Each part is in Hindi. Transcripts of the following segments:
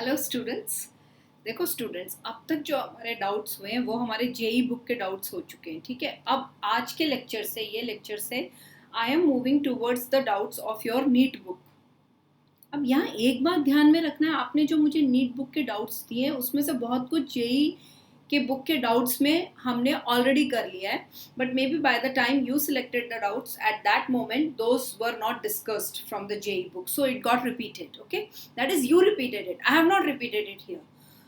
Hello students. देखो स्टूडेंट्स, अब तक जो हमारे डाउट्स हुए हैं वो हमारे जेई बुक के डाउट्स हो चुके हैं। ठीक है, अब आज के लेक्चर से I am moving towards the doubts of your NEET book. अब यहाँ एक बात ध्यान में रखना है, आपने जो मुझे नीट बुक के डाउट्स दिए हैं उसमें से बहुत कुछ जेई के बुक के डाउट्स में हमने ऑलरेडी कर लिया है, but maybe by the time you selected the doubts at that moment those were not discussed from the JEE book, so it got repeated. Okay, that is, you repeated it, I have not repeated it here.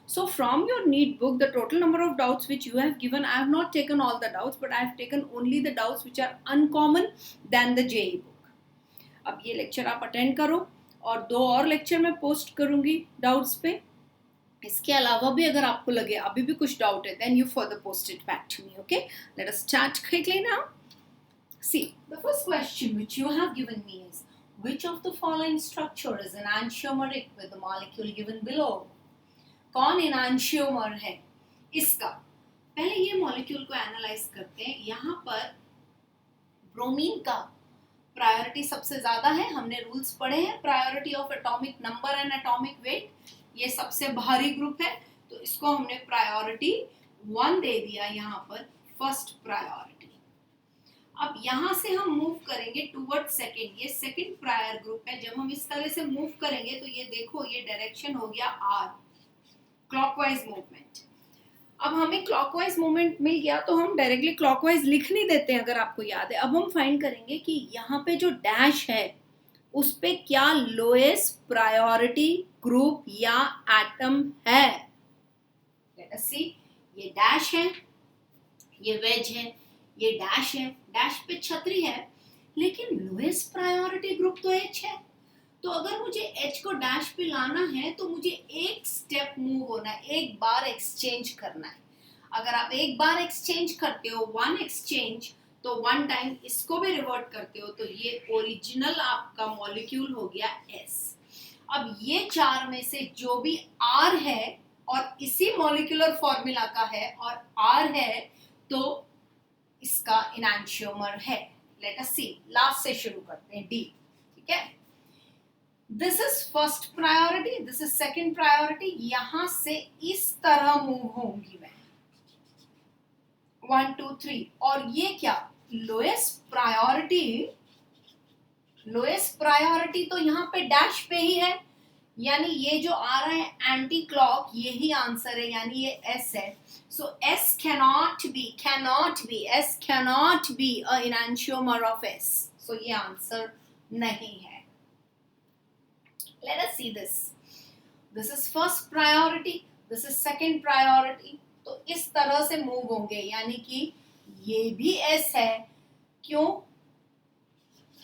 So from your NEET book, the total number of doubts which you have given, I have not taken all the doubts, but I have taken only the doubts which are uncommon than the JEE book. अब ये लेक्चर आप अटेंड करो और 2 और लेक्चर मैं पोस्ट करूंगी डाउट्स पे। इसके अलावा भी अगर आपको लगे अभी भी कुछ डाउट है, then you further post it back to me. Okay, let us start quickly now. See, the first question which you have given me is, which of the following structure is enantiomeric with the molecule given below? कौन एनांशियोमर है इसका? पहले ये मॉलिक्यूल को एनालाइज करते हैं। यहाँ पर ब्रोमीन का प्रायोरिटी सबसे ज्यादा है, हमने रूल्स पढ़े हैं, priority of atomic number and atomic weight. ये सबसे भारी ग्रुप है तो इसको हमने प्रायोरिटी 1 दे दिया, यहाँ पर फर्स्ट प्रायोरिटी। अब यहाँ से हम मूव करेंगे टूवर्ड सेकेंड, ये सेकेंड प्रायर ग्रुप है। जब हम इस तरह से मूव करेंगे तो ये देखो, ये डायरेक्शन हो गया आर, क्लॉकवाइज मूवमेंट। अब हमें क्लॉकवाइज मूवमेंट मिल गया तो हम डायरेक्टली क्लॉकवाइज लिख नहीं देते हैं, अगर आपको याद है। अब हम फाइंड करेंगे कि यहाँ पे जो डैश है उस पे क्या लोएस्ट प्रायोरिटी ग्रुप या एटम है। लेट अस सी, ये डैश है, ये वेज है, ये डैश है, डैश पे छतरी है, लेकिन लोएस्ट प्रायोरिटी ग्रुप तो एच है। तो अगर मुझे H को डैश पे लाना है तो मुझे एक स्टेप मूव होना है, एक बार एक्सचेंज करना है। अगर आप एक बार एक्सचेंज करते हो, 1 एक्सचेंज, तो 1 टाइम इसको भी रिवर्ट करते हो, तो ये ओरिजिनल आपका मॉलिक्यूल हो गया S। अब ये 4 में से जो भी R है और इसी मॉलिक्यूलर फॉर्मूला का है और R है, तो इसका एनांशियोमर है। लेट अस सी, लास्ट से शुरू करते हैं, D। ठीक है, this is first priority, this is second priority. यहां से इस तरह मूव होंगी मैं, 1 2 3। और ये क्या, लोएस्ट प्रायोरिटी, लोएस्ट प्रायोरिटी तो यहाँ पे डैश पे ही है, यानी ये जो आ रहा है एंटी क्लॉक, यही आंसर है, यानी ये एस है। So S cannot be a enantiomer of S. So ये आंसर नहीं है। Let us see this. This is first priority, this is second priority. तो इस तरह से मूव होंगे, यानी कि ये भी S है। क्यों?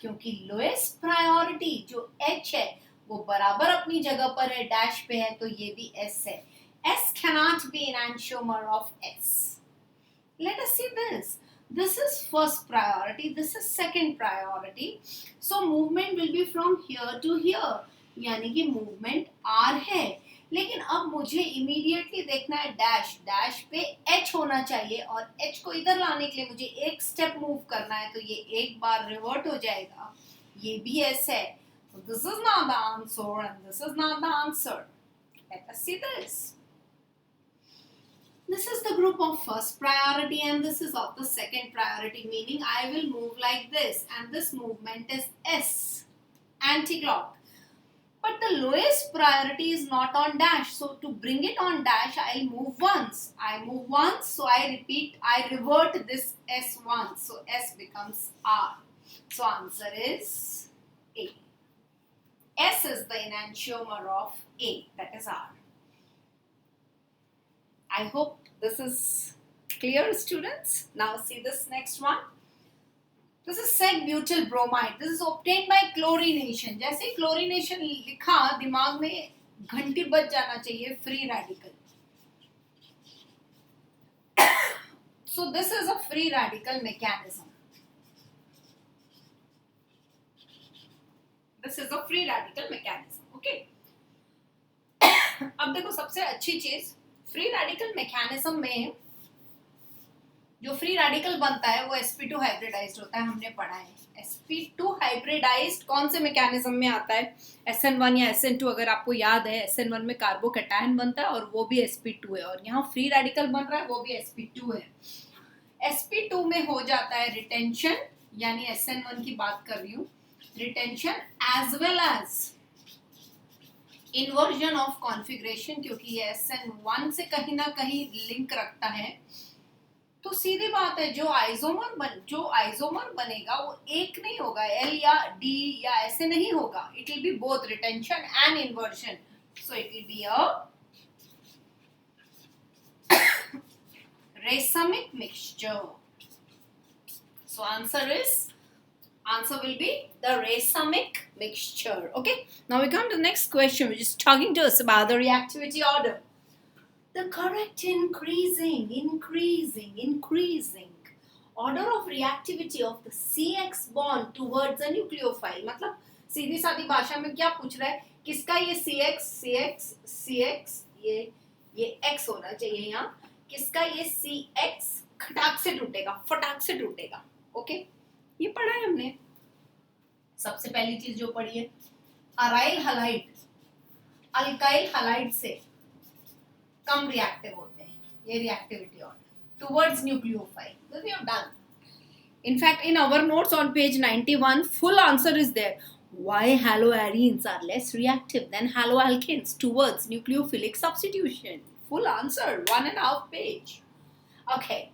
क्योंकि लोएस्ट प्रायोरिटी जो H है वो बराबर अपनी जगह पर है, डैश पे है, तो ये भी S है। S cannot be enantiomer of S. Let us see this. This is first priority, this is second priority. So movement will be from here to here, यानी कि मूवमेंट R है। लेकिन अब मुझे इमीडिएटली देखना है डैश, डैश पे H होना चाहिए, और H को इधर लाने के लिए मुझे एक स्टेप मूव करना है, तो ये एक बार रिवर्ट हो जाएगा, ये भी S है। So this is not the answer and this is not the answer. Let us see this. This is the group of first priority and this is of the second priority, meaning I will move like this and this movement is S, anti-clock. But the lowest priority is not on dash. So to bring it on dash, I'll move once. I move once, so I revert this S once. So S becomes R. So answer is A. S is the enantiomer of A, that is R. I hope this is clear, students. Now see this next one. This is seg-butyl bromide. This is obtained by chlorination. जैसे chlorination लिखा, दिमाग में घंटी बज जाना चाहिए, free radical. So this is a free radical mechanism. This is a free radical mechanism. Okay. अब देखो, सबसे अच्छी चीज फ्री रेडिकल मैकेनिज्म में जो फ्री रेडिकल बनता है वो sp2 हाइब्रिडाइज्ड होता है, हमने पढ़ा है। sp2 हाइब्रिडाइज्ड कौन से मैकेनिज्म में आता है? SN1 या SN2, अगर आपको याद है SN1 में कार्बोकैटायन बनता है और वो भी sp2 है, और यहाँ फ्री रेडिकल बन रहा है वो भी sp2 है। sp2 में हो जाता है रिटेंशन, यानी SN1 की बात कर रही हूँ, retention as well as inversion of configuration, क्योंकि ये SN1 से कहीं ना कहीं लिंक रखता है। तो सीधी बात है, जो आइसोमर बनेगा वो एक नहीं होगा, L या D या ऐसे नहीं होगा, it will be both retention and inversion, so it will be a racemic mixture. So answer will be the racemic mixture. Okay, now we come to the next question, which is talking to us about the reactivity order. The correct increasing order of reactivity of the CX bond towards a nucleophile. मतलब सीधी सादी भाषा में क्या पूछ रहा है, किसका ये CX ये X होना चाहिए यहाँ, किसका ये CX खटाक से टूटेगा, फटाक से टूटेगा। ओके, ये पढ़ा है हमने। सबसे पहली चीज जो पढ़ी है, अराइल हलाइड अल्काइल हलाइड से कम रिएक्टिव होते हैं, ये reactivity order towards nucleophile. This we have done. In fact, in our notes on page 91, full answer is there. Why haloarenes are less reactive than haloalkanes towards nucleophilic substitution. Full answer, 1.5 page. Okay.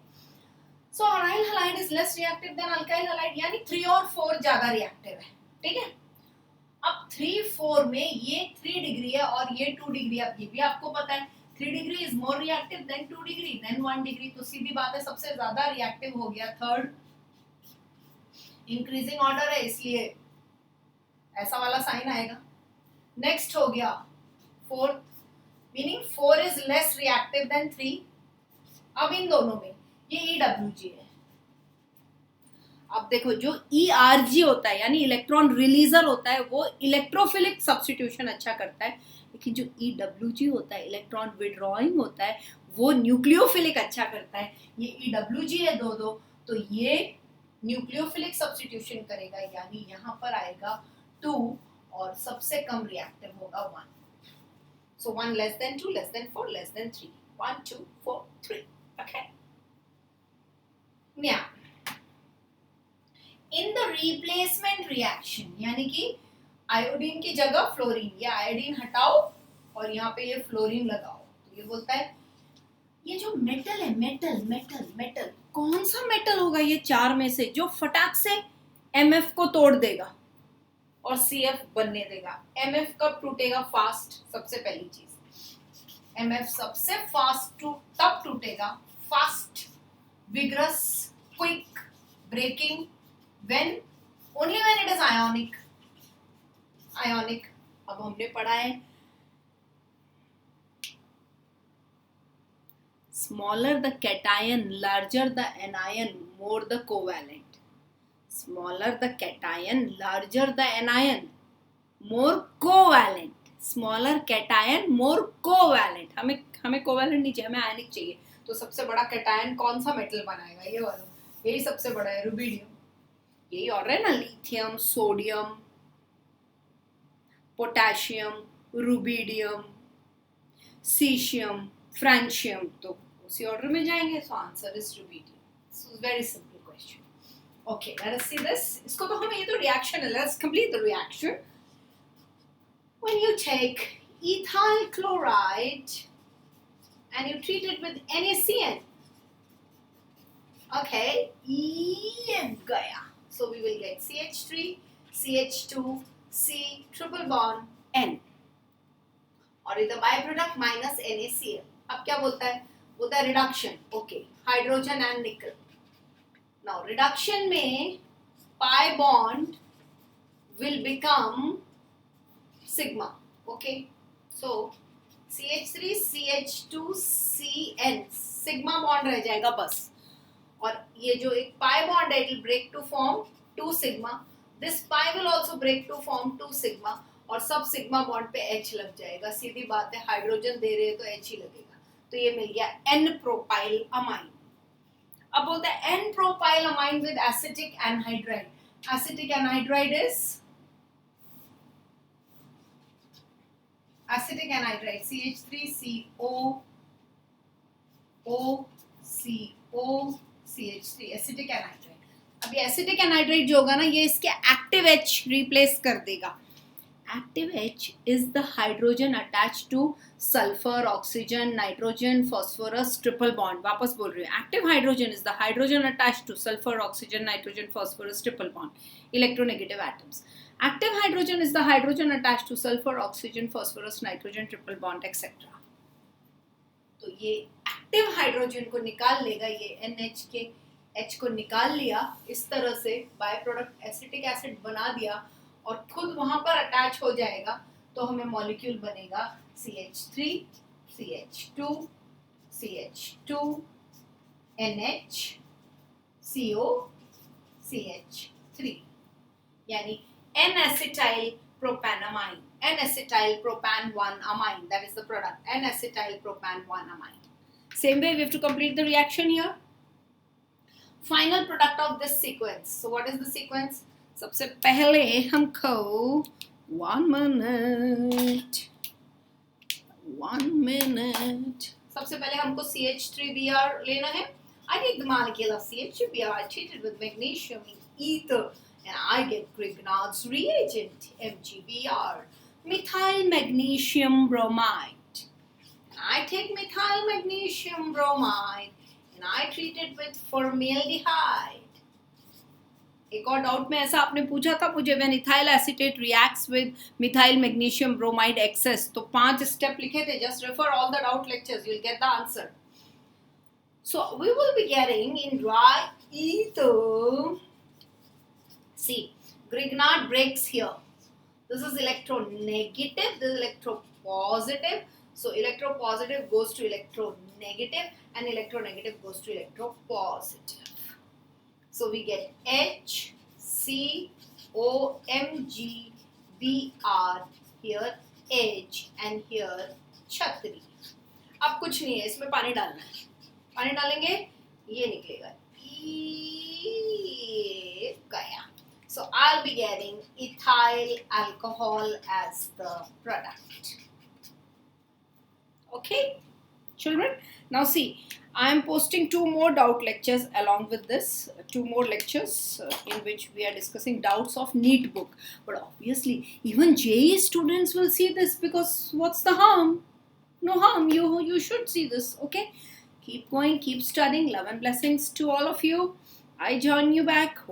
So aryl halide is less reactive than alkyl halide, यानी 3 और 4 ज्यादा रिएक्टिव है, ठीक है। अब 3-4 में ये 3 डिग्री है और ये 2 डिग्री, अब ये भी आपको पता है 3 degree is more reactive than 2 degree than 1 degree, तो सीधी बात है सबसे ज्यादा रिएक्टिव हो गया थर्ड। इंक्रीजिंग ऑर्डर है इसलिए ऐसा वाला साइन आएगा। नेक्स्ट हो गया fourth, meaning 4 is less reactive than 3। अब इन दोनों में ये EWG है। अब देखो, जो ERG होता है यानी इलेक्ट्रॉन रिलीजर होता है, वो इलेक्ट्रोफिलिक सब्स्टिट्यूशन अच्छा करता है, लेकिन जो EWG होता है इलेक्ट्रॉन विड्रॉइंग होता है, वो न्यूक्लियोफिलिक अच्छा करता है। ये EWG है दो, तो ये न्यूक्लियोफिलिक सब्स्टिट्यूशन करेगा, यानी यहाँ पर आएगा 2 और सबसे कम रिएक्टिव होगा 1। So 1 less than 2 less than 4 less than 3, 1 2 4 3। Okay, now in the replacement reaction, यानी कि आयोडीन की जगह फ्लोरीन, या आयोडीन हटाओ और यहाँ पे ये फ्लोरीन लगाओ, तो ये बोलता है ये जो मेटल है, मेटल कौन सा मेटल होगा ये 4 में से जो फटाक से MF को तोड़ देगा और CF बनने देगा। MF कब टूटेगा फास्ट? सबसे पहली चीज, MF सबसे फास्ट तब टूटेगा, fast, vigorous, quick, breaking, only when it is ionic। अब हमने पढ़ा है smaller the cation, larger the anion, more the covalent। smaller the cation, larger the anion, more covalent। smaller cation, more covalent। हमें कोवैलेंट नहीं चाहिए, हमें आयनिक चाहिए। तो सबसे बड़ा कैटायन कौन सा मेटल बनाएगा? ये वाला, यही सबसे बड़ा है, रुबिडियम। यही ऑर्डर है ना, lithium, sodium, potassium, rubidium, caesium, francium, तो उसी ऑर्डर में जाएंगे। So answer is rubidium. So very simple question. Okay, let us see this. इसको तो हमें, ये तो रिएक्शन है, let's complete the reaction. When you take ethyl chloride and you treat it with NaCN, okay, ये गया, so we will get CH3 CH2 C triple bond N, और इधर बाय प्रोडक्ट माइनस NaCl। अब क्या बोलता है? बोलता है reduction. Okay, hydrogen and nickel. Now reduction में pi bond will become sigma. Okay, so CH3 CH2 CN, sigma bond रह जाएगा बस, और ये जो एक पाई बॉन्ड है, it will break to form 2 sigma. This pi will also break to form 2 sigma, और सब सिग्मा बॉन्ड पे H लग जाएगा। सीधी बात है, हाइड्रोजन दे रहे हैं तो H ही लगेगा, तो ये मिल गया N प्रोपाइल अमाइन। अब बोलते हैं n propylamine with acetic anhydride. Acetic anhydride is CH3CO CH3 acetic anhydride. अब ये एसिटिक एनहाइड्राइड जो होगा ना, ये इसके एक्टिव H रिप्लेस कर देगा. Active H is the hydrogen attach two sulphur, oxygen, nitrogen, phosphorus triple bond. वापस बोल रही हूँ, active hydrogen is the hydrogen attach two sulphur, oxygen, nitrogen, phosphorus triple bond, electronegative atoms. Active hydrogen is the hydrogen attached to sulfur, oxygen, phosphorus, nitrogen, triple bond, etc. तो ये एक्टिव हाइड्रोजन को निकाल लेगा, ये NH के H को निकाल लिया, इस तरह से बाय प्रोडक्ट एसिटिक एसिड बना दिया और खुद वहां पर अटैच हो जाएगा. तो हमें मॉलिक्यूल बनेगा CH3, CH2, CH2, NH, CO, CH3, यानी N-acetyl propanamine, N-acetyl propan 1 amine, that is the product, N-acetyl propan 1 amine. Same way we have to complete the reaction here. Final product of this sequence. So what is the sequence? सबसे पहले हमको 1 minute. सबसे पहले हमको CH3Br लेना है. I take the molecule of CH3Br treated with magnesium ether. And I get Grignard's reagent, MgBr, methyl magnesium bromide. And I take methyl magnesium bromide and I treat it with formaldehyde. एक और डाउट में ऐसा आपने पूछा था मुझे, when ethyl acetate reacts with methyl magnesium bromide excess, तो 5 स्टेप लिखे थे. Just refer all the doubt lectures, you'll get the answer. So we will be getting in dry ether. See, Grignard breaks here. This is electronegative, this is electropositive. So electropositive goes to electronegative and electronegative goes to electropositive. So we get HCOMgBr here, H and here छतरी. अब कुछ नहीं है, इसमें पानी डालना है. पानी डालेंगे, ये निकलेगा, ये गया. So I'll be getting ethyl alcohol as the product. Okay, children. Now see, I am posting 2 more doubt lectures along with this. 2 more lectures in which we are discussing doubts of NEET book. But obviously, even JEE students will see this, because what's the harm? No harm. You should see this. Okay. Keep going. Keep studying. Love and blessings to all of you. I join you back.